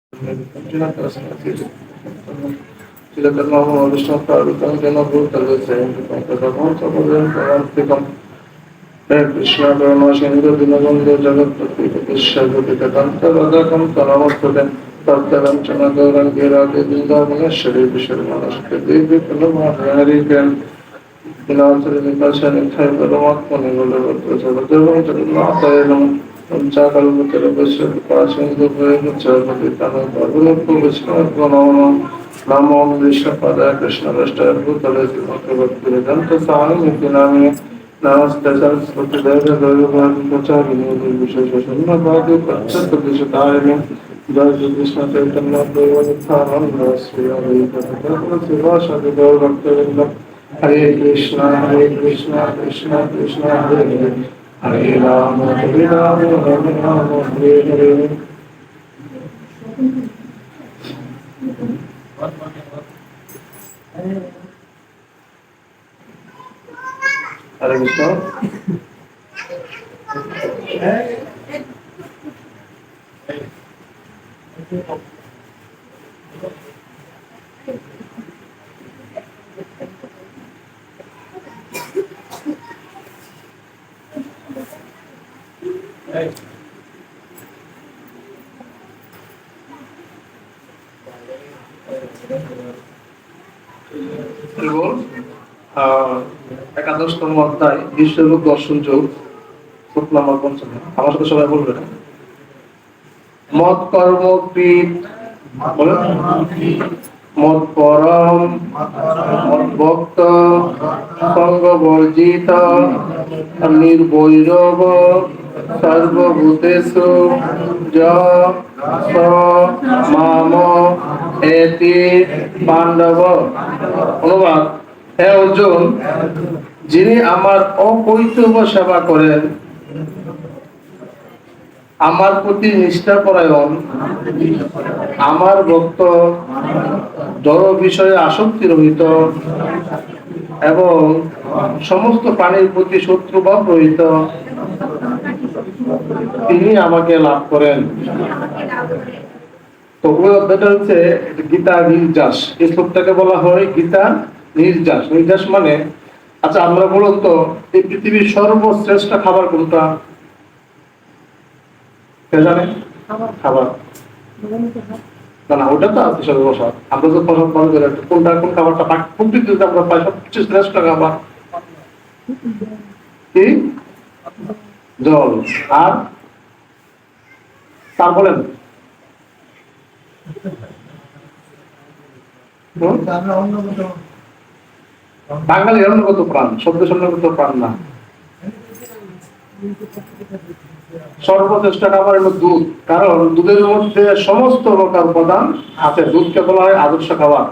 কৃষ্ণ করুণা সিন্ধু দীনবন্ধু জগৎপতি বিশ্বকান্ত রাধাকান্ত নমস্তে তপ্তকাঞ্চন গৌরাঙ্গী রাধে বৃন্দাবনেশ্বরী বিশ্বরমণস্তে দেবী প্রণমারি জ্ঞান বিনাশরি নিকাশানি ঠাই পরমাত্মনি বলবদ্র জগদেবং জগন্নাথায় নমঃ পঞ্চাকল্পতর বৈশ্বকৃপা সিন্ধু ভয়মুচ্চপতিতনু পবনপ্পু বিষ্ণুপ্পু নমঃ নমো বিষ্ণুপদায় কৃষ্ণবেষ্টায় ভূতলে শ্রীমদ্ভগবদ্গীতান্ত স্বামী নামিনে नमस्ते सरस्वती देवी गौरवाणी प्रचारिणी निर्विशेष शून्यवादी प्रत्यक्षदिशतारिणी जय श्री कृष्ण चैतन्य देव नित्यानंद श्री अद्वैत गदाधर शिवासादि गौर भक्तवृंद हरे कृष्ण कृष्ण कृष्ण हरे हरे हरे राम राम हरे हरे हरे कृष्ण একাদশতম অধ্যায় বিশ্বরূপ দর্শন যোগ নাম্বার 55 আমার সাথে সবাই বলবে মত কর্মকৃত মত পরম মত ভক্ত সঙ্গ বর্জিত নির্বৈরব সর্বভূতেষু মাম এতি পাণ্ডব। অনুবাদ: হে অর্জুন, যিনি আমার অকৈতব্য সেবা করেন, আমার প্রতি নিষ্ঠাপরায়ণ, আমার ভক্ত, জড় বিষয়ে আসক্তি রহিত এবং সমস্ত প্রাণীর প্রতি শত্রুভাব রহিত, তিনি আমাকে লাভ করেন। তো ওই অধ্যায়টা হচ্ছে গীতা নির্যাস। এই শ্লোকটাকে বলা হয় গীতা নির্যাস। নির্যাস মানে, আচ্ছা আমরা বলুন তো, এই পৃথিবীর সর্বশ্রেষ্ঠ খাবার কোনটা? কে জানে? খাবার না না, ওটা তো আছে সর্বসাদ। আমরা তো প্রসাদ মনে করি কোনটা, কোন খাবারটা প্রকৃতিতে আমরা পাই সবচেয়ে শ্রেষ্ঠ খাবার কি? জল। আর তার বলেন বাঙালির অন্নগত প্রাণ, শব্দ অন্নগত প্রাণ না। সর্বশ্রেষ্ঠ খাবার হলো দুধ, কারণ দুধের মধ্যে সমস্ত প্রকার উপাদান আছে। দুধকে বলা হয় আদর্শ খাবার।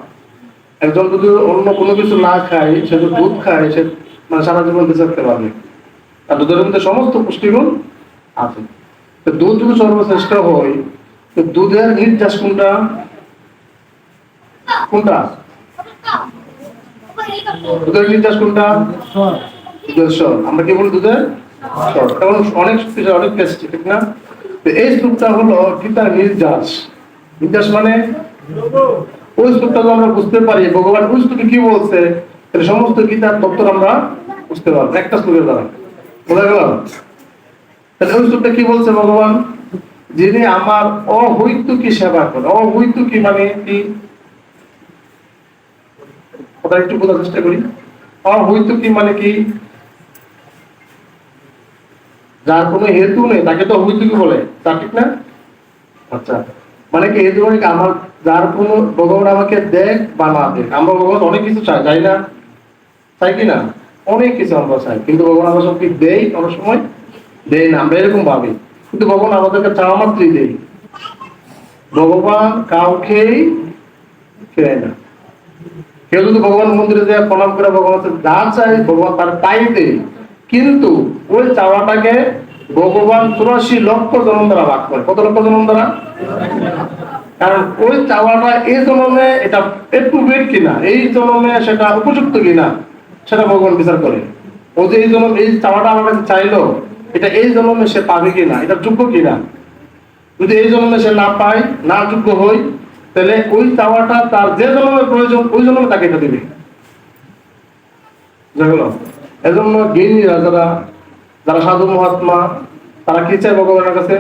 একজন যদি অন্য কোনো কিছু না খায়, সে যদি দুধ খায়, সে মানে সারা জীবন বেঁচে থাকতে পারবে। আর দুধের মধ্যে সমস্ত পুষ্টিগুণ আছে। দুধ যদি সর্বশ্রেষ্ঠ হয়, তো দুধের নির্যাস কোনটা? কোনটা দুধের নির্যাস কোনটা? দুধের স্বর। আমরা কি বলি? দুধের স্বর। কারণ অনেক অনেক টেস্টি, ঠিক না? তো এই শ্লোকটা হলো গীতার নির্যাস। নির্যাস মানে ওই শ্লোকটা আমরা বুঝতে পারি ভগবান ওই শ্লোকে কি বলছে, তাহলে সমস্ত গীতার তত্ত্ব আমরা বুঝতে পারবো একটা শ্লোকের দ্বারা। বোঝা গেল? তাহলে ওই শ্লোকটা কি বলছে ভগবান? যিনি আমার অহৈতুকী সেবা করে। অহৈতুকী মানে কি? ওটা একটু বোঝার চেষ্টা করি। অহৈতুকী মানে কি? যার কোনো হেতু নেই তাকে তো অহৈতুকী বলে, তা ঠিক না? আচ্ছা, মানে কি হেতু মানে আমার যার কোনো, ভগবান আমাকে দেখ বা না দেখ, আমরা ভগবান অনেক কিছু চাই, তাই না? চাই কি না? অনেক কিছু আমরা চাই, কিন্তু ভগবান আমরা সব কি দেই? অনেক সময় দেয় না, আমরা এরকম ভাবি। কিন্তু ভগবান আমাদেরকে চাওয়া মাত্রই দেয়। ভগবান কাউকেই ফেরায় না। কেউ যদি ভগবান মন্দিরে যায় প্রণাম করে ভগবান যা চাই ভগবান তার তাই দেয়, কিন্তু ওই চাওয়াটাকে ভগবান 84 লক্ষ জন্ম দ্বারা ভাগ করে। কত লক্ষ জন্ম দ্বারা? কারণ ওই চাওয়াটা এই জন্মে এটা অ্যাপ্রোপ্রিয়েট কিনা, এই জন্মে সেটা উপযুক্ত কিনা, সেটা ভগবান বিচার করে। ও যে এই জন্ম এই চাওয়াটা আমার কাছে চাইলো, এটা এই জন্মে সে পাবে কিনা, এটা যোগ্য কিনা। যদি এই জন্মে সে না পায়, না যোগ্য হই, তাহলে ওই চাওয়াটা তার যে জন্মের প্রয়োজন ওই জন্মে তাকে এটা দিবে। এজন্য জ্ঞানীরা যারা সাধু মহাত্মা, তারা কি চায় ভগবানের কাছে?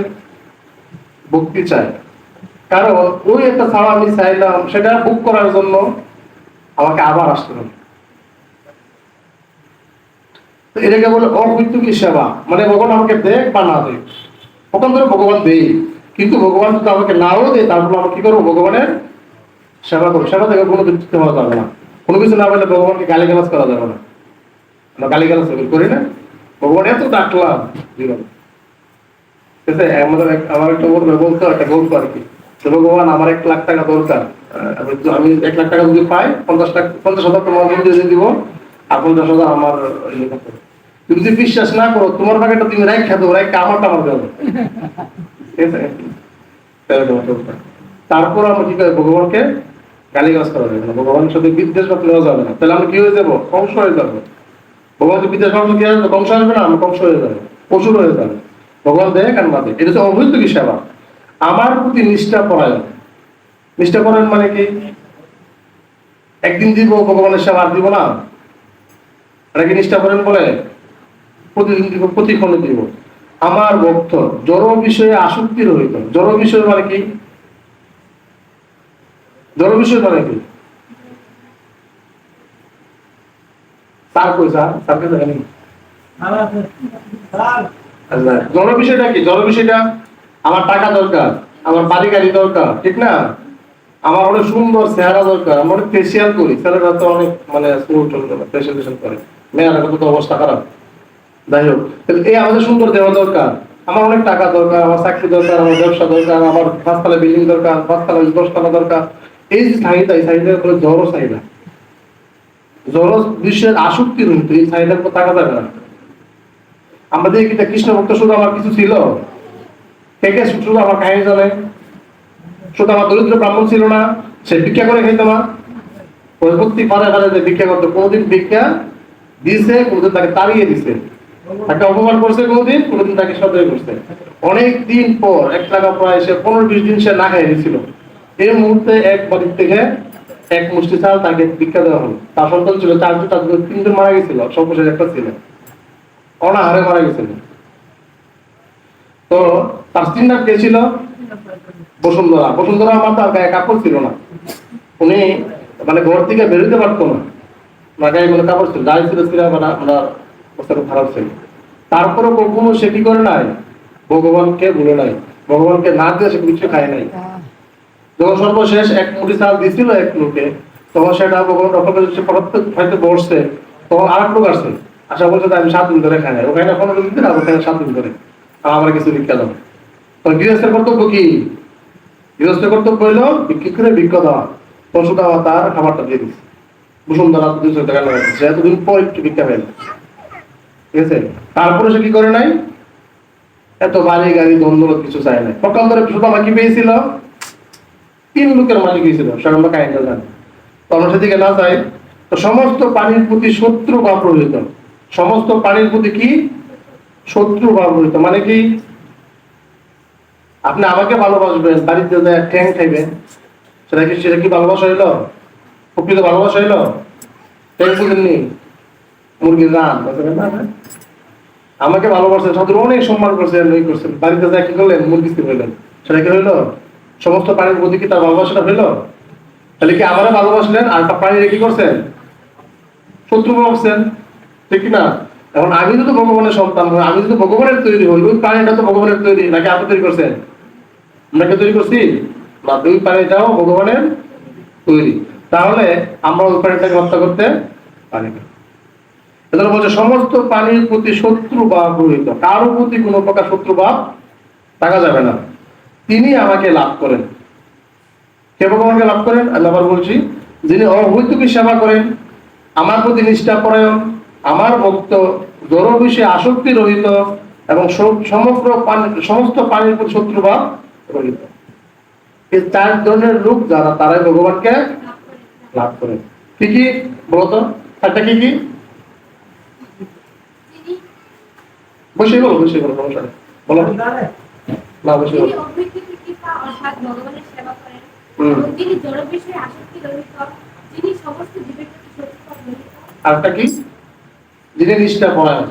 ভক্তি চায়। কারণ ওই একটা ছাড়া আমি চাইলাম, সেটা বুক করার জন্য আমাকে আবার আসতে হবে। এটাকে বলে অহৈতুকী সেবা, মানে ভগবান আমাকে দেখ বা না দেখ, প্রথম ধরে ভগবান দেই, কিন্তু ভগবান যদি আমাকে নাও দেয়, তারপর আমরা কি করবো? ভগবানের সেবা করবো। সেবা থেকে কোনো বিচ্যুত হওয়া যাবে না। কোনো কিছু না পেলে ভগবানকে গালিগালাজ করা যাবে না। আমরা গালিগালাজ করি না, ভগবান এত ডাকলাম জীবন। ঠিক আছে, আমার একটা বলতো, একটা গল্প আর কি, ভগবান আমার 1,00,000 টাকা দরকার, আমি 1,00,000 টাকা যদি পাই, 50,000 তোমার মন্দিরে দিব, আর 50,000 আমার। তুমি যদি বিশ্বাস না করো, তোমার বাকিটা তুমি রাখ খাতো, রাখ আমারটা আমার দেবো। ঠিক আছে, তারপর আমরা কি করে? ভগবানকে গালিগালাজ করা যাবে না, ভগবানের সাথে বিদ্বেষ ভাব নেওয়া যাবে না। তাহলে আমরা কি হয়ে যাবো? ধ্বংস হয়ে যাবো। ভগবান যদি বিদ্বেষ ভাব কি আসবে? ধ্বংস আসবে না, আমরা ধ্বংস হয়ে যাবে, পশুর হয়ে যাবে। ভগবান দেয় কেন না দেয়, এটা হচ্ছে অবৈতনিক সেবা। আমার প্রতি নিষ্ঠা পরায়ণ। নিষ্ঠা পরায়ণ মানে কি? একদিন দিব ভগবানের সেবা, আর দিব না, এটা কি নিষ্ঠা পরায়ণ বলে? প্রতিদিন দিব, প্রতিক্ষণে দিব। আমার ভক্ত জড় বিষয়ে আসক্তি রহিত। জড় বিষয় মানে কি? জড় বিষয় মানে কি? স্যার কই? স্যারকে জানি জড় বিষয়টা কি? জড় বিষয়টা আমার টাকা দরকার, আমার বাড়ি গাড়ি দরকার, ঠিক না? আমার অনেক সুন্দর চেহারা দরকার, আমি অনেক ফেসিয়াল করি, ছেলেরা তো অনেক মানে ফেসিয়াল করে, মেয়েরা তো অবস্থা খারাপ। যাই হোক, এই আমাদের সুন্দর দেহ দরকার, আমার অনেক টাকা দরকার, আমার চাকরি দরকার, আমার ব্যবসা দরকার, আমার 5 তলা বিল্ডিং দরকার, 5 তলা 10 তলা দরকার। এই যে চাহিদা, এই চাহিদা বলে জড় চাহিদা। জড় বিশ্বের আসক্তি রহিত, এই চাহিদার উপর টাকা যাবে না। আমরা দেখি কৃষ্ণ ভক্ত শুধু আমার কিছু ছিল, কে কে শুধু আমার কাহিনী জানে? শুধু আমার দরিদ্র ব্রাহ্মণ ছিল না, সে ভিক্ষা করে খাইতো না, প্রতি পারে পারে যে ভিক্ষা করতো, কোনোদিন ভিক্ষা দিয়েছে, কোনোদিন তাকে তাড়িয়ে দিছে, তাকে অপমান করছে, কোনোদিন তাকে সদয় করছে। অনেক দিন পর 1 টাকা প্রায় সে 15-20 দিন সে না খাই দিয়েছিল। এই মুহূর্তে এক বাড়ির থেকে 1 মুষ্টি চাল তাকে ভিক্ষা দেওয়া হলো। তার সন্তান ছিল 4জন, তার 3জন মারা গেছিল, সর্বশেষ একটা ছিল অনাহারে মারা গেছিল। তো তার স্ত্রীর নাম কে ছিল? বসুন্ধরা। বসুন্ধরা আমার তার গায়ে কাপড় ছিল না, উনি মানে ঘর থেকে বেরোতে পারতো না, না গায়ে কোনো কাপড় ছিল, গায়ে ছিল ছিল অবস্থা খারাপ ছিল। তারপরে কখনো সে কি করে নাই? ভগবানকে ভুলে নাই, ভগবানকে না দিয়ে সে কিছু খায় নাই। যখন সর্বশেষ 1 মুঠি চাল দিছিল এক লোকে, তখন সেটা ভগবান হয়তো বসছে, তখন আর এক লোক আসছে, আশা বলছে আমি 7 দিন ধরে খাই নাই, ওখানে 15 দিন ধরে, ওখানে 7 দিন ধরে, আমার কিছু ভিক্ষা দাও। তো গৃহস্থের কর্তব্য কি? গৃহস্থের কর্তব্য হইলো বিক্রি করে ভিক্ষা দেওয়া। পশু দেওয়া, তার খাবারটা দিয়ে দিচ্ছে। বসুন্ধরা 200 টাকা লাগাচ্ছে, এতদিন পর একটু ভিক্ষা পেল, ঠিক আছে? তারপরে সে কি করে নাই? এত বাড়ি গাড়ি দ্বন্দ্ব কিছু চায় নাই। সকাল ধরে শুধু আমাকে পেয়েছিল, 3 লোকের মালিক হয়েছিল, সেটা কাহিনীটা জানি। তো আমরা সেদিকে না যাই। তো সমস্ত প্রাণীর প্রতি শত্রু ভাব রহিত। সমস্ত প্রাণীর প্রতি কি? শত্রু ভাব রহিত। মানে কি? আপনি আমাকে ভালোবাসবেন, বাড়িতে যায় ঠ্যাং খাইবেন, সেটা কি ভালোবাসা হইলো? প্রকৃত ভালোবাসা হইলো? ঠ্যাং বুঝেননি, মুরগির রান। আমাকে ভালোবাসেন, সাধুর অনেক সম্মান করছেন, ওই করছেন, বাড়িতে যায় কি করলেন? মুরগি স্থির হইলেন, সেটা কি হইলো? সমস্ত প্রাণীর প্রতি কি তার ভালোবাসাটা হইলো? তাহলে কি আমারে ভালোবাসলেন, আর একটা প্রাণীরে কি করছেন? শত্রু ভাবছেন, ঠিক না? এখন আমি যদি ভগবানের সন্তান হই, আমি যদি ভগবানের তৈরি হই, ওই প্রাণীটা তো ভগবানের তৈরি, নাকি আপনি তৈরি করছেন? আমরা কে তৈরি করছি না? ওই প্রাণীটাও ভগবানের তৈরি। তাহলে আমরা ওই প্রাণীটাকে হত্যা করতে পারি না। এজন্য বলছে সমস্ত প্রাণীর প্রতি শত্রু ভাব রহিত, কারো প্রতি কোনো প্রকার শত্রু ভাব থাকা যাবে না। তিনি আমাকে লাভ করেন। কে ভগবানকে লাভ করেন? আমি আবার বলছি, যিনি অহৈতুকী সেবা করেন, আমার প্রতি নিষ্ঠা পরায়ণ, আমার ভক্ত, জড় বিষয়ে আসক্তি রহিত এবং সমস্ত প্রাণীর প্রতি শত্রুভাব রহিত। এই 4 ধরনের লোক যারা, তারাই ভগবানকে লাভ করেন। কি কি বলতো? 4টা কি কি? বসে বলো, সমস্যা নেই, বলো না, বসে বলো। অর্থাৎ ভগবানের সেবা করেন, হুম। এবং যিনি জড় বিষয়ে আসক্তি রহিত, যিনি সমস্ত জীবের প্রতি সত্যপথ রহিত, আরেকটা কি? যিনি নিষ্ঠা পরায়ণ।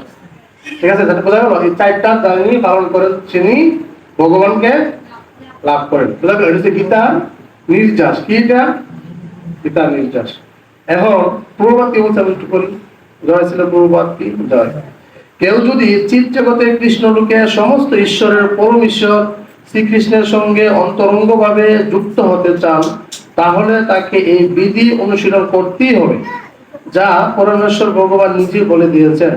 ঠিক আছে, তাহলে বোঝা গেল এই চারটা যিনি পালন করেন তিনি ভগবানকে লাভ করেন। বোঝা গেল? এটা হচ্ছে গীতার নির্যাস। কি এটা? গীতার নির্যাস। এখন প্রভুপাদ কি বলছে আমি একটু করি। জয় ছিল প্রভুপাদ কি জয়। কেউ যদি চিৎ জগতে কৃষ্ণলোকে সমস্ত ঈশ্বরের পরম ঈশ্বর শ্রীকৃষ্ণের সঙ্গে অন্তরঙ্গ ভাবে যুক্ত হতে চান, তাহলে তাকে এই বিধি অনুশীলন করতেই হবে, যা পরমেশ্বর ভগবান নিজে বলে দিয়েছেন।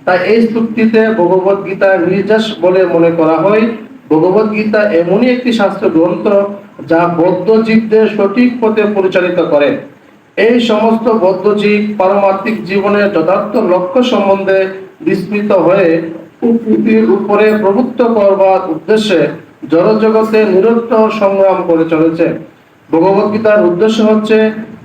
তাই এই শ্লোকটিতে ভগবত গীতা নির্যাস বলে মনে করা হয়। ভগবত গীতা এমনই একটি শাস্ত্র গ্রন্থ যা বৌদ্ধ জীবদের সঠিক পথে পরিচালিত করে। এই সমস্ত বৌদ্ধজীব পারমার্থিক জীবনের যথার্থ লক্ষ্য সম্বন্ধে বিস্মৃত হয়ে প্রকৃতির উপরে প্রভুত্ব করবার উদ্দেশ্যে জড়জগতে নিরন্তর সংগ্রাম করে চলেছে। ভগবত গীতার উদ্দেশ্য হচ্ছে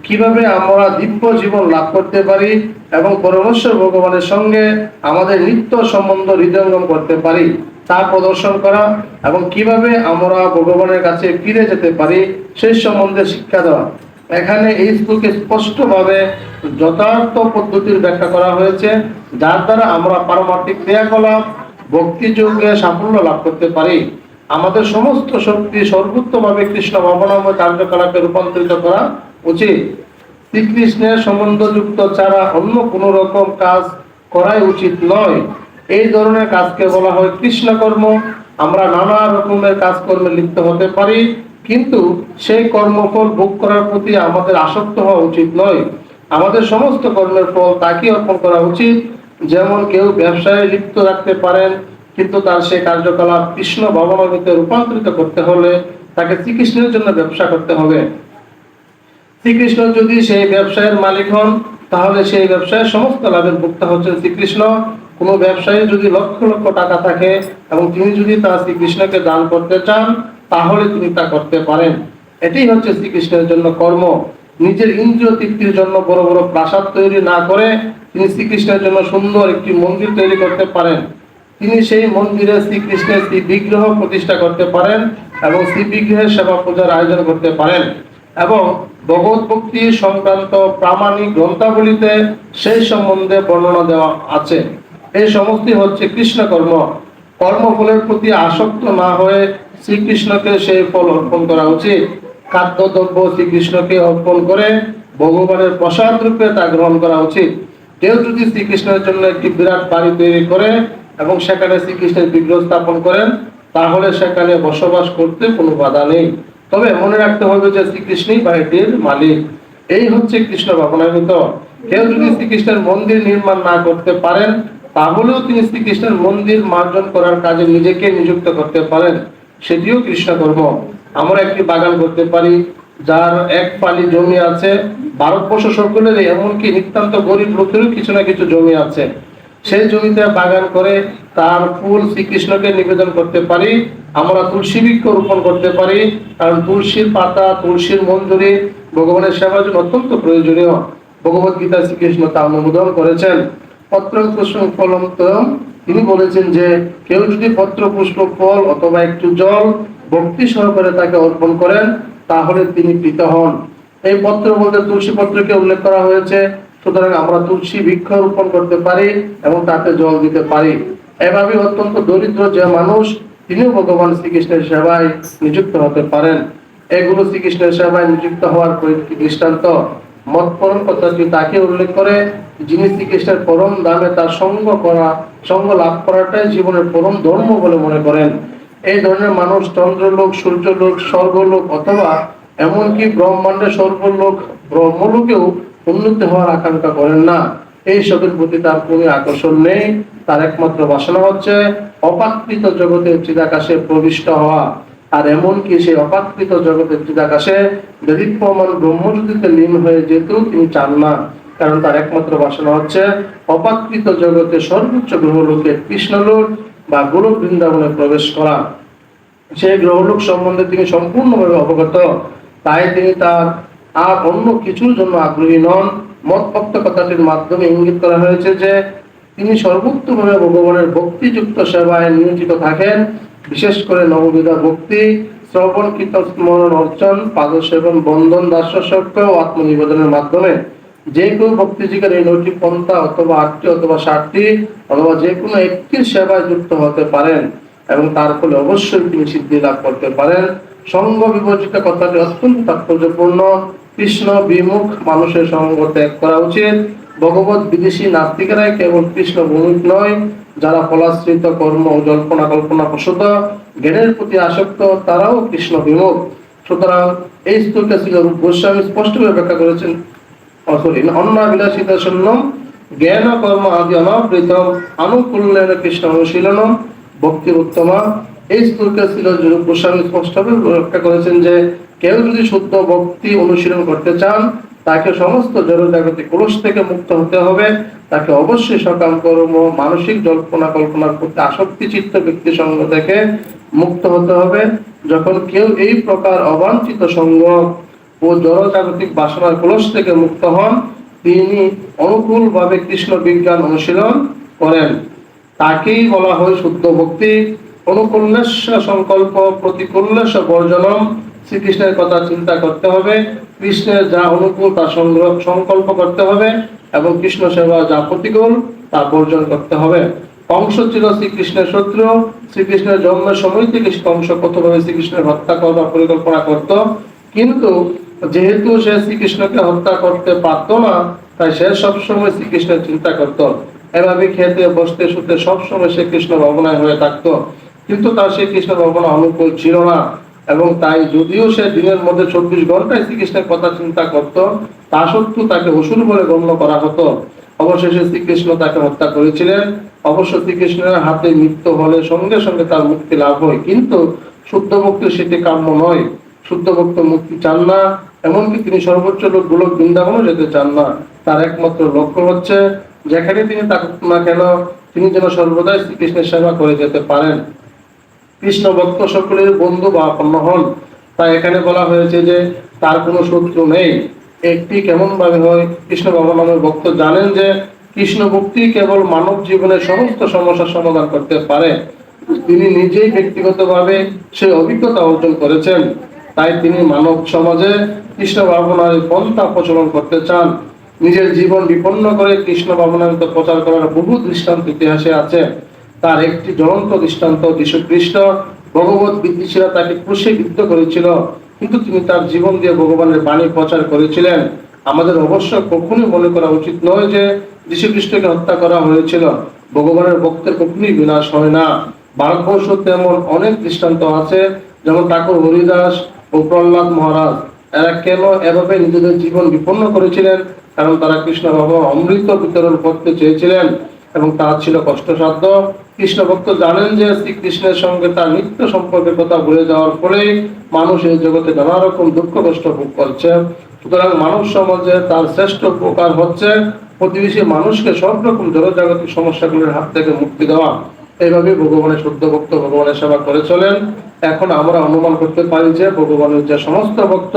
কিভাবে আমরা দিব্য জীবন লাভ করতে পারি এবং পরমেশ্বর ভগবানের সঙ্গে আমাদের নিত্য সম্বন্ধ হৃদয়ঙ্গম করতে পারি তা প্রদর্শন করা, এবং কিভাবে আমরা ভগবানের কাছে ফিরে যেতে পারি সেই সম্বন্ধে শিক্ষা দেওয়া। এখানে এই শ্লোকে স্পষ্টভাবে যথার্থ পদ্ধতির ব্যাখ্যা করা হয়েছে, যার দ্বারা আমরা পারমার্থিক ক্রিয়াকলাপ ভক্তিযোগে সাফল্য লাভ করতে পারি। আমাদের সমস্ত শক্তি সর্বোত্তমভাবে কৃষ্ণ ভাবনাময় কার্যকলাপে রূপান্তরিত করা উচিত। শ্রীকৃষ্ণের সম্বন্ধযুক্ত ছাড়া অন্য কোন রকম কাজ করাই উচিত নয়। এই ধরনের কাজকে বলা হয় কৃষ্ণ কর্ম। আমরা নানা রকমের কাজকর্মে লিপ্ত হতে পারি, কিন্তু সেই কর্মফল ভোগ করার প্রতি আমাদের আসক্ত হওয়া উচিত নয়। আমাদের সমস্ত কর্মের ফল তাকে অর্পণ করা উচিত। যেমন কেউ ব্যবসায় লিপ্ত রাখতে পারেন, কিন্তু তার সেই কার্যকলাপ কৃষ্ণ ভাবনামৃতে রূপান্তরিত করতে হলে তাকে শ্রীকৃষ্ণের জন্য ব্যবসা করতে হবে। শ্রীকৃষ্ণ যদি সেই ব্যবসায়ের মালিক হন, তাহলে সেই ব্যবসায়ের সমস্ত লাভের ভোক্তা হচ্ছেন শ্রীকৃষ্ণ। কোনো ব্যবসায়ী যদি লক্ষ লক্ষ টাকা থাকে এবং তিনি যদি তা শ্রীকৃষ্ণকে দান করতে চান, তাহলে তিনি তা করতে পারেন। এটাই হচ্ছে শ্রীকৃষ্ণের জন্য কর্ম। নিজের ইন্দ্রিয় তৃপ্তির জন্য বড় বড় প্রাসাদ তৈরি না করে তিনি শ্রীকৃষ্ণের জন্য সুন্দর একটি মন্দির তৈরি করতে পারেন। তিনি সেই মন্দিরে শ্রীকৃষ্ণের শ্রী বিগ্রহ প্রতিষ্ঠা করতে পারেন এবং শ্রী বিগ্রহের সেবা পূজার আয়োজন করতে পারেন। এবং ভগবত ভক্তি সংক্রান্ত প্রামাণিক গ্রন্থাবলীতে সেই সম্বন্ধে বর্ণনা দেওয়া আছে। এই সমস্ত হচ্ছে কৃষ্ণ কর্ম। কর্মফলের প্রতি আসক্ত না হয়ে শ্রীকৃষ্ণকে সেই ফল অর্পণ করা উচিত। খাদ্যদ্রব্য শ্রীকৃষ্ণকে অর্পণ করে ভগবানের প্রসাদ রূপে তা গ্রহণ করা উচিত। কেউ যদি শ্রীকৃষ্ণের জন্য একটি বিরাট বাড়ি তৈরি করে এবং সেখানে শ্রীকৃষ্ণের বিগ্রহ স্থাপন করেন, তাহলে সেখানে বসবাস করতে কোনো বাধা নেই। তবে মনে রাখতে হবে যে শ্রীকৃষ্ণই বাড়িটির মালিক। এই হচ্ছে কৃষ্ণ ভাবনামৃত। কেউ যদি শ্রীকৃষ্ণের মন্দির নির্মাণ না করতে পারেন, তাহলেও তিনি শ্রীকৃষ্ণের মন্দির মার্জন করার কাজে নিজেকে নিযুক্ত করতে পারেন, সেটিও কৃষ্ণ কর্ম। আমরা একটি বাগান করতে পারি, যার এক পালি জমি আছে। ভারতবর্ষ সকলের এমনকি নিতান্ত গরিব লোকেরও কিছু না কিছু জমি আছে। সেই জমিতে বাগান করে তার ফুল শ্রীকৃষ্ণকে নিবেদন করতে পারি। আমরা তুলসী বৃক্ষ রোপণ করতে পারি, কারণ তুলসীর পাতা, তুলসীর মঞ্জুরি ভগবানের সেবার জন্য অত্যন্ত প্রয়োজনীয়। ভগবত গীতা শ্রীকৃষ্ণ তা অনুমোদন করেছেন। পত্র পুষ্প ফলম, তিনি বলেছেন যে কেউ যদি পত্র পুষ্প ফল অথবা একটু জল ভক্তি সহকারে তাকে অর্পণ করেন, তাহলে তিনি প্রীত হন। এই পত্র বলতে তুলসী পত্রকে উল্লেখ করা হয়েছে। সুতরাং আমরা তুলসী বৃক্ষ রোপণ করতে পারি এবং তাতে জল দিতে পারি। এভাবে অত্যন্ত দরিদ্র যে মানুষ, তিনিও ভগবান শ্রীকৃষ্ণের সেবায় নিযুক্ত হতে পারেন। এগুলো শ্রীকৃষ্ণের সেবায় নিযুক্ত হওয়ার কয়েকটি দৃষ্টান্ত। মৎপরম কথাটি তাকে উল্লেখ করে যিনি শ্রীকৃষ্ণের পরম ধামে তার সঙ্গ লাভ করাটাই জীবনের পরম ধর্ম বলে মনে করেন। এই ধরনের মানুষ চন্দ্রলোক, সূর্যলোক, স্বর্গলোক অথবা এমনকি ব্রহ্মাণ্ডের সর্বলোক, ব্রহ্মলোকেও উন্নতি হওয়ার আকাঙ্ক্ষা করেন না। এই সবের প্রতি তার কোনো আকর্ষণ নেই। তার একমাত্র বাসনা হচ্ছে অপাকৃত জগতের চিদাকাশে প্রবিষ্ট হওয়া। আর এমনকি সেই অপাকৃত জগতের চিদাকাশে দেদীপ্যমান ব্রহ্মজ্যোতিতে লীন হয়ে যেতেও তিনি চান না, কারণ তার একমাত্র বাসনা হচ্ছে অপাকৃত জগতে সর্বোচ্চ গ্রহলোকে কৃষ্ণলোক বা গোলক বৃন্দাবনে প্রবেশ করা। সেই গ্রহলোক সম্বন্ধে তিনি সম্পূর্ণভাবে অবগত, তাই তিনি তার আর অন্য কিছুর জন্য আগ্রহী নন। মতপক্ত কথাটির মাধ্যমে ইঙ্গিত করা হয়েছে যে তিনি সর্বোত্তমভাবে ভগবানের ভক্তিযুক্ত সেবায় নিয়োজিত থাকেন। বিশেষ করে নববিধা ভক্তি, শ্রবণ কীর্তন স্মরণ অর্চন পাদসেবন বন্ধন দাস্যসক্য ও আত্মনিবেদনের মাধ্যমে যে কেউ ভক্তিযুগের এই 9টি পন্থা অথবা 8টি অথবা 7টি অথবা যে কোনো একটির সেবায় যুক্ত হতে পারেন এবং তার ফলে অবশ্যই তিনি সিদ্ধি লাভ করতে পারেন। সঙ্গ বিবর্জিত কথাটি অত্যন্ত তাৎপর্যপূর্ণ। কৃষ্ণ বিমুখ মানুষের সঙ্গ ত্যাগ করা উচিত। ভগবত বিদেশী নাস্তিকেরাই কেবল কৃষ্ণ বিমুখ নয়, যারা ফলাশ্রিত কর্ম ও জল্পনা কল্পনা প্রসূত জ্ঞানের প্রতি আসক্ত তারাও কৃষ্ণ বিমুখ। সুতরাং এই স্তূপটা ছিল রূপ গোস্বামী স্পষ্টভাবে ব্যাখ্যা করেছেন অন্নাবিলাসিত শূন্যম জ্ঞান কর্ম আদি অনাবৃতম আনুকূল্যেন কৃষ্ণ অনুশীলনম ভক্তি উত্তমা। এই স্তূপটা ছিল রূপ গোস্বামী স্পষ্টভাবে ব্যাখ্যা করেছেন যে কেউ যদি শুদ্ধ ভক্তি অনুশীলন করতে চান তাকে সমস্ত জড়জাগতিক ক্লেশ থেকে মুক্ত হতে হবে। তাকে অবশ্যই সকাম কর্ম মানসিক জল্পনা কল্পনার প্রতি আসক্তি চিত্ত ব্যক্তি সঙ্গ থেকে মুক্ত হতে হবে। যখন কেউ এই প্রকার অবাঞ্ছিত সঙ্গ ও জড়জাগতিক বাসনার ক্লেশ থেকে মুক্ত হন তিনি অনুকূলভাবে কৃষ্ণ বিজ্ঞান অনুশীলন করেন, তাকেই বলা হয় শুদ্ধ ভক্তি। অনুকূল্যস্য সংকল্প প্রতিকূল্যস্য বর্জনম। শ্রীকৃষ্ণের কথা চিন্তা করতে হবে, কৃষ্ণের যা অনুকূল তা সংকল্প করতে হবে এবং কৃষ্ণ সেবা যা প্রতিকূল তা বর্জন করতে হবে। কংস ছিল শ্রীকৃষ্ণের শত্রু। শ্রীকৃষ্ণের জন্মের সময় থেকে কংস কতভাবে শ্রীকৃষ্ণের হত্যা করার পরিকল্পনা করত, কিন্তু যেহেতু সে শ্রীকৃষ্ণকে হত্যা করতে পারত না তাই সে সবসময় শ্রীকৃষ্ণের চিন্তা করত। এভাবে খেতে বসতে শুতে সবসময় সে কৃষ্ণ ভাবনায় হয়ে থাকতো, কিন্তু তার সেই কৃষ্ণ ভাবনা অনুকূল ছিল না এবং তাই যদিও সে দিনের মধ্যে 24 ঘন্টায় শ্রীকৃষ্ণের কথা চিন্তা করত তা সত্ত্বেও তাকে অসুর বলে গণ্য করা হতো। অবশেষে শ্রীকৃষ্ণ তাকে হত্যা করেছিলেন। অবশ্য শ্রীকৃষ্ণের হাতে মৃত্যু হলে সঙ্গে সঙ্গে তার মুক্তি লাভ হয়, কিন্তু শুদ্ধ ভক্তের সেটি কাম্য নয়। শুদ্ধ ভক্ত মুক্তি চান না, এমনকি তিনি সর্বোচ্চ লোক গোলক বৃন্দাবনও যেতে চান না। তার একমাত্র লক্ষ্য হচ্ছে যেখানে তিনি থাকুক না কেন তিনি যেন সর্বদাই শ্রীকৃষ্ণের সেবা করে যেতে পারেন। কৃষ্ণ ভক্ত সকলের বন্ধু বা আপন্ন হন। তাই এখানে বলা হয়েছে যে তার কোনো শত্রু নেই। একটি কেমন ভাবে হয়, কৃষ্ণ বাবা নামের ভক্ত জানেন যে কৃষ্ণ ভক্তি কেবল মানব জীবনের সমস্ত সমস্যার সমাধান করতে পারে। তিনি নিজেই ব্যক্তিগতভাবে সেই অভিজ্ঞতা অর্জন করেছেন। তাই তিনি মানব সমাজে কৃষ্ণ ভাবনার পন্থা প্রচলন করতে চান। নিজের জীবন বিপন্ন করে কৃষ্ণ ভাবনামৃত প্রচার করার বহু দৃষ্টান্ত ইতিহাসে আছে। তার একটি জ্বলন্ত দৃষ্টান্ত যীশু খ্রিস্ট। ভগবত বিদ্বেষীরা তাকে ক্রুশে বিদ্ধ করেছিল, কিন্তু তিনি তার জীবন দিয়ে ভগবানের বাণী প্রচার করেছিলেন। আমাদের অবশ্য কখনোই মনে করা উচিত নয় যে যীশু খ্রিস্টকে হত্যা করা হয়েছিল। ভগবানের ভক্তের কখনোই বিনাশ হয় না। ভারতবর্ষ তেমন অনেক দৃষ্টান্ত আছে, যেমন ঠাকুর হরিদাস ও প্রহ্লাদ মহারাজ। এরা কেন এভাবে নিজেদের জীবন বিপন্ন করেছিলেন? কারণ তারা কৃষ্ণ ভগবান অমৃত বিতরণ করতে চেয়েছিলেন এবং তা ছিল কষ্টসাধ্য। কৃষ্ণ ভক্ত জানেন যে শ্রীকৃষ্ণের সঙ্গে তার নিত্য সম্পর্কের কথা ভুলে যাওয়ার ফলে মানুষ এই জগতে নানা রকম দুঃখ কষ্ট ভোগ করছে। সুতরাং মানব সমাজে তার শ্রেষ্ঠ উপকার হচ্ছে প্রতিবেশী মানুষকে সব রকম জড়জাগতিক সমস্যাগুলির হাত থেকে মুক্তি দেওয়া। এইভাবে ভগবানের শুদ্ধ ভক্ত ভগবানের সেবা করে চলেন। এখন আমরা অনুমান করতে পারি যে ভগবানের যে সমস্ত ভক্ত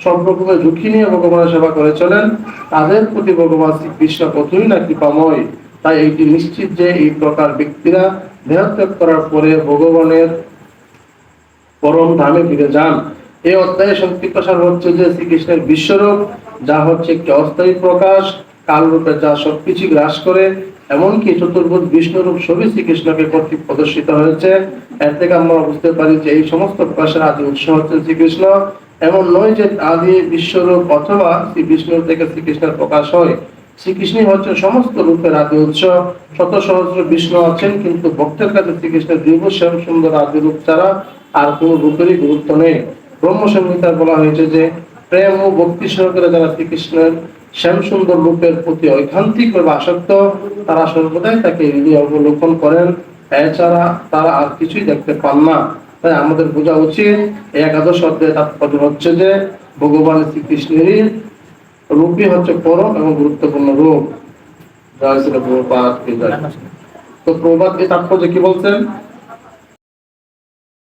সব রকমের ঝুঁকি নিয়ে ভগবানের সেবা করে চলেন তাদের প্রতি ভগবান শ্রীকৃষ্ণ কতই না কৃপাময়। তাই এইটি নিশ্চিত যে এই প্রকার ব্যক্তিরা দেহত্যাগ করার পরে ভগবানের পরম ধামে ফিরে যান। এই অধ্যায়ে সংক্ষিপ্তসার হচ্ছে যে শ্রীকৃষ্ণের বিশ্বরূপ, যা হচ্ছে একটি অস্থায়ী প্রকাশ, কালরূপে যা সবকিছু গ্রাস করে, এমনকি চতুর্ভুজ বিষ্ণুরূপ সবই শ্রীকৃষ্ণকে কর্তৃক প্রদর্শিত হয়েছে। এর থেকে আমরা বুঝতে পারি যে এই সমস্ত প্রকাশের আদি উৎস হচ্ছেন শ্রীকৃষ্ণ। এমন নয় যে আদি বিশ্বরূপ অথবা শ্রী বিষ্ণুর থেকে শ্রীকৃষ্ণের প্রকাশ হয়। শ্রীকৃষ্ণই হচ্ছেন সমস্ত রূপের আদি উৎস। শত সহস্র বিষ্ণু আছেন, কিন্তু ভক্তের কাছে শ্রীকৃষ্ণের দিব্য শ্যাম সুন্দর আদি রূপ ছাড়া আর কোন রূপেরই গুরুত্ব নেই। ব্রহ্ম সংহিতায় বলা হয়েছে যে প্রেম ও ভক্তি সহকারে যারা শ্রীকৃষ্ণের শ্যাম সুন্দর রূপের প্রতি ঐকান্তিক ভাবে আসক্ত তারা সর্বদাই তাকে হৃদয়ে অবলোকন করেন, এছাড়া তারা আর কিছুই দেখতে পান না। তাই আমাদের বোঝা উচিত এই একাদশ অধ্যায়ে তাৎপর্য হচ্ছে যে ভগবান শ্রীকৃষ্ণেরই রূপই হচ্ছে পরম এবং গুরুত্বপূর্ণ রূপ। জয় শ্রী প্রভুপাদ কি জয়। তো প্রভুপাদ এই তাৎপর্য কি বলছেন?